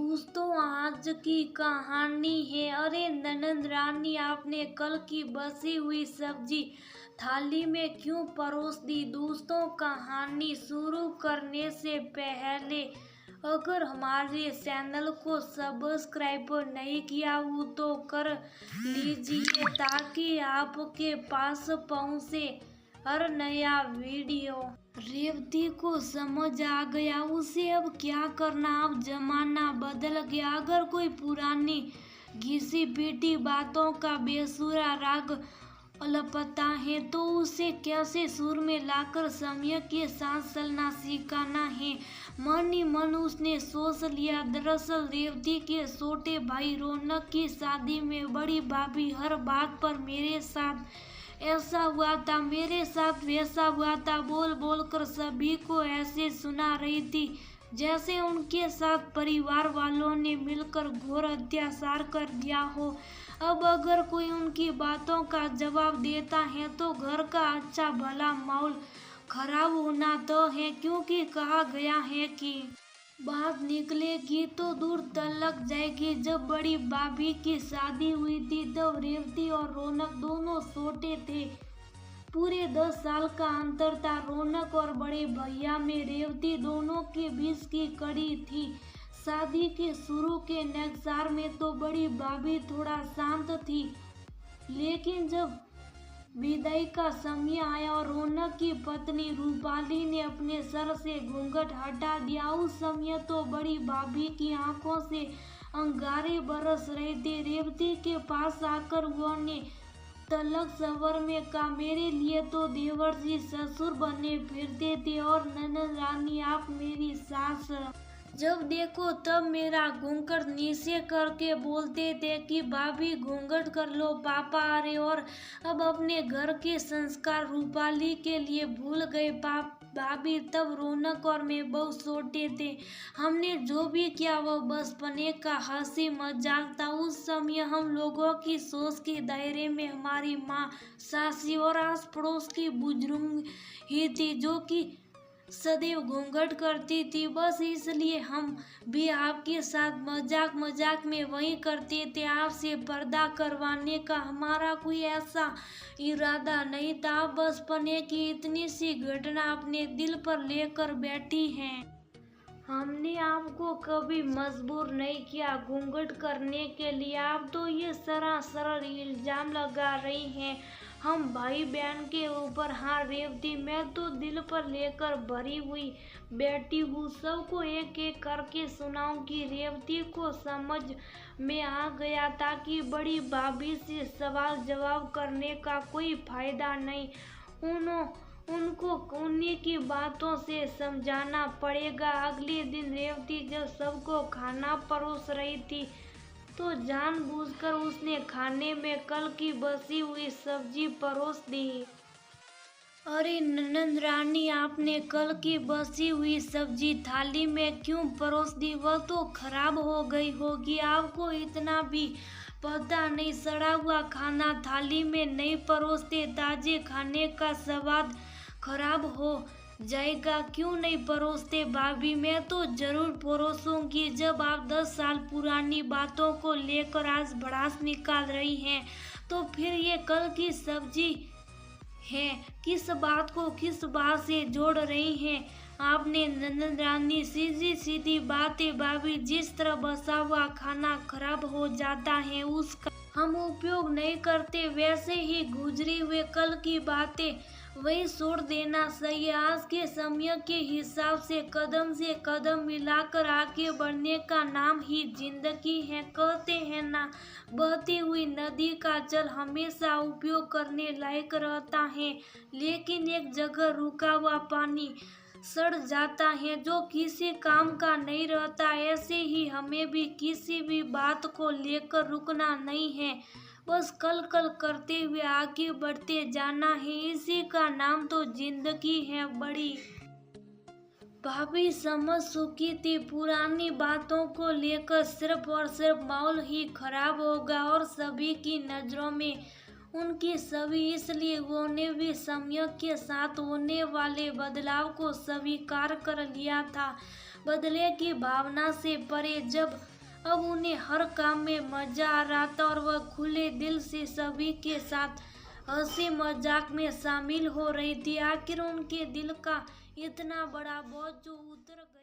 दोस्तों, आज की कहानी है। अरे ननद रानी, आपने कल की बची हुई सब्जी थाली में क्यों परोस दी? दोस्तों, कहानी शुरू करने से पहले अगर हमारे चैनल को सब्सक्राइब नहीं किया हो तो कर लीजिए, ताकि आपके पास पहुंचे हर नया वीडियो। रेवती को समझ आ गया उसे अब क्या करना। अब जमाना बदल गया। अगर कोई पुरानी घिसी पीटी बातों का बेसुरा राग अलपता है तो उसे कैसे सुर में लाकर समय के साथ चलना सिखाना है। मन ही मन उसने सोच लिया। दरअसल रेवती के छोटे भाई रौनक की शादी में बड़ी भाभी हर बात पर मेरे साथ ऐसा हुआ था, मेरे साथ वैसा हुआ था बोल बोल कर सभी को ऐसे सुना रही थी जैसे उनके साथ परिवार वालों ने मिलकर घोर अत्याचार कर दिया हो। अब अगर कोई उनकी बातों का जवाब देता है तो घर का अच्छा भला माहौल खराब होना तो है, क्योंकि कहा गया है कि बात निकलेगी तो दूर तलक जाएगी। जब बड़ी भाभी की शादी हुई थी तब रेवती और रौनक दोनों छोटे थे। पूरे 10 साल का अंतर था। रौनक और बड़े भैया में रेवती दोनों के बीच की कड़ी थी। शादी के शुरू के नेक्सार में तो बड़ी भाभी थोड़ा शांत थी, लेकिन जब विदाई का समय आया और रौनक की पत्नी रूपाली ने अपने सर से घूंघट हटा दिया, उस समय तो बड़ी भाभी की आंखों से अंगारे बरस रहे थे। रेवती के पास आकर वो ने तलक सवर में कहा, मेरे लिए तो देवर जी ससुर बने फिरते थे और ननद रानी आप मेरी सास। जब देखो तब मेरा घूंघट नीचे करके बोलते थे कि भाभी घूंघट कर लो, पापा आ रहे। और अब अपने घर के संस्कार रूपाली के लिए भूल गए भाभी। तब रौनक और मैं बहुत छोटे थे। हमने जो भी किया वो बचपने का हंसी मजाक था। उस समय हम लोगों की सोच के दायरे में हमारी माँ, सासी और आस पड़ोस की बुजुर्ग ही थी जो कि सदैव घूंघट करती थी। बस इसलिए हम भी आपके साथ मजाक मजाक में वही करते थे। आपसे पर्दा करवाने का हमारा कोई ऐसा इरादा नहीं था। बचपने की इतनी सी घटना अपने दिल पर लेकर बैठी हैं। हमने आपको कभी मजबूर नहीं किया घूंघट करने के लिए। आप तो ये सरासर इल्जाम लगा रही हैं हम भाई बहन के ऊपर। हाँ रेवती, मैं तो दिल पर लेकर भरी हुई बैठी हूँ। सबको एक एक करके सुनाऊं कि रेवती को समझ में आ गया था कि बड़ी भाभी से सवाल जवाब करने का कोई फायदा नहीं। उनको उन्हीं की बातों से समझाना पड़ेगा। अगले दिन रेवती जब सबको खाना परोस रही थी तो जानबूझकर उसने खाने में कल की बची हुई सब्जी परोस दी। अरे ननद रानी, आपने कल की बची हुई सब्जी थाली में क्यों परोस दी? वह तो खराब हो गई होगी। आपको इतना भी पता नहीं? सड़ा हुआ खाना थाली में नहीं परोसते। ताजे खाने का स्वाद खराब हो जाएगा। क्यों नहीं परोसते भाभी? मैं तो जरूर परोसूंगी। जब आप 10 साल पुरानी बातों को लेकर आज भड़ास निकाल रही हैं तो फिर ये कल की सब्जी है। किस बात को किस बात से जोड़ रही हैं आपने ननद रानी? सीधी सीधी बातें भाभी। जिस तरह बसा हुआ खाना खराब हो जाता है उसका हम उपयोग नहीं करते, वैसे ही गुजरे हुए कल की बातें वही छोड़ देना सही है। आज के समय के हिसाब से कदम मिलाकर आगे बढ़ने का नाम ही जिंदगी है। कहते हैं ना, बहती हुई नदी का जल हमेशा उपयोग करने लायक रहता है, लेकिन एक जगह रुका हुआ पानी सड़ जाता है जो किसी काम का नहीं रहता। ऐसे ही हमें भी किसी भी बात को लेकर रुकना नहीं है, बस कल कल करते हुए आगे बढ़ते जाना है। इसी का नाम तो जिंदगी है। बड़ी भाभी समझ चुकी थी पुरानी बातों को लेकर सिर्फ और सिर्फ माहौल ही खराब होगा और सभी की नजरों में उनकी छवि। इसलिए उन्होंने भी समय के साथ होने वाले बदलाव को स्वीकार कर लिया था। बदले की भावना से परे जब अब उन्हें हर काम में मजा आ रहा था और वह खुले दिल से सभी के साथ हंसी मजाक में शामिल हो रही थी। आखिर उनके दिल का इतना बड़ा बोझ जो उतर गया।